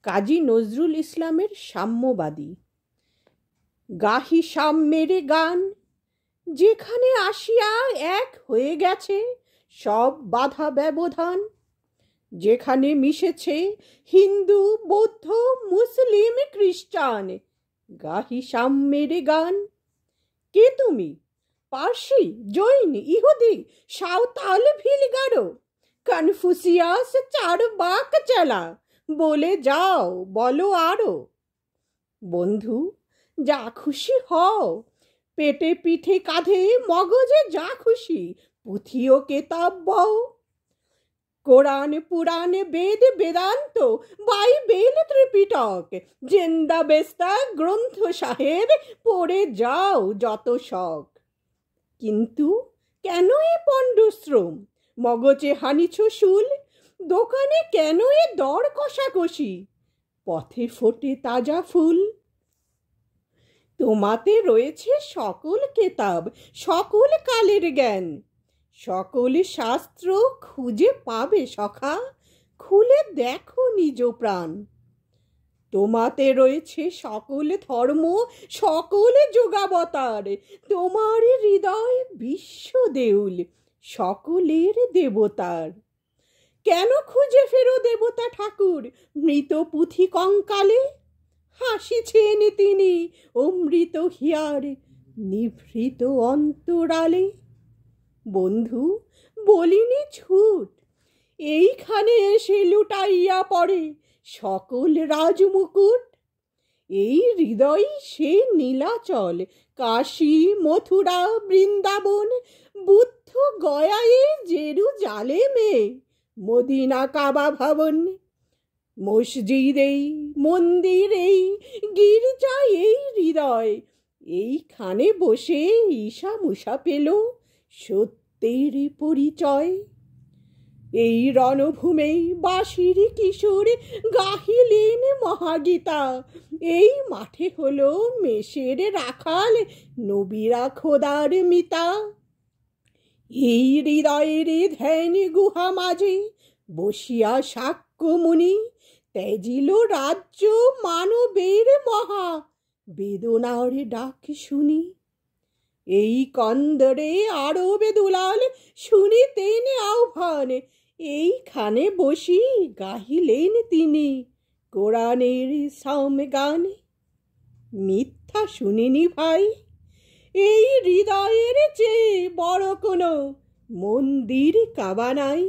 কাজী নজরুল ইসলামের সাম্যবাদী। গাহি সাম্যের গান, যেখানে আসিয়া এক হয়ে গেছে সব বাধা ব্যবধান, যেখানে মিশেছে হিন্দু, বৌদ্ধ, মুসলিম, খ্রিস্টান। গাহি সাম্যের গান। কে তুমি? পার্সি, জৈন, ইহুদি, সাঁওতাল, ভিলগারো, কনফুসিয়াস, চারবাক চেলা, বলে যাও, বলো আরো। বন্ধু, যা খুশি হও, পেটে পিঠে কাঁধে মগজে যা খুশি পুঁথি ও কেতাব বও। কোরআন, পুরাণ, বেদ, বেদান্ত, বাইবেল, ত্রিপিটক, জেন্দা বেস্তা গ্রন্থ সাহেব পড়ে যাও যত শখ। কিন্তু কেন এ পণ্ডশ্রম? মগজে হানিছ শুল, দোকানে কেন এ দর কষাকষি? পথে ফোটে তাজা ফুল। তোমাতে রয়েছে সকল কেতাব, সকল কালের জ্ঞান, সকল শাস্ত্র খুঁজে পাবে সখা, খুলে দেখো নিজ প্রাণ। তোমাতে রয়েছে সকল ধর্ম, সকল যুগাবতার, তোমার হৃদয় বিশ্ব দেউল, সকলের দেবতার। কেন খুঁজে ফেরো দেবতা ঠাকুর মৃত পুঁথি কঙ্কালে? হাসিছেন তিনি অমৃত হিয়ার নিভৃত অন্তরালে। বন্ধু, বলিনি ছুট, এইখানে এসে লুটাইয়া পড়ে সকল রাজমুকুট। এই হৃদয় সে নীলাচল, কাশী, মথুরা, বৃন্দাবন, বুদ্ধ গয়ায়, জেরুজালেমে, মদিনা, কাবা ভবন, মসজিদ এই, মন্দির এই, গির্জা এই হৃদয়। এইখানে বসে ঈশা মুসা পেল সত্যের পরিচয়। এই রণভূমে বাঁশির কিশোর গাহিলেন মহাগীতা, এই মাঠে হলো মেষের রাখাল, নবীরা খোদার মিতা। এই হৃদয়ের ধ্যান গুহা মাঝে বসিয়া সাক্ষ্যমুনি ত্যাজিল রাজ্য মানবের মহা, বেদনার ডাক শুনি। এই কন্দরে আরবে দুলাল শুনিতেন আহ্বান, এইখানে বসি গাহিলেন তিনি কোরআনের সামগান। মিথ্যা শুনিনি ভাই, এই হৃদয়ের চেয়ে বড় কোনো মন্দির কাবা নাই।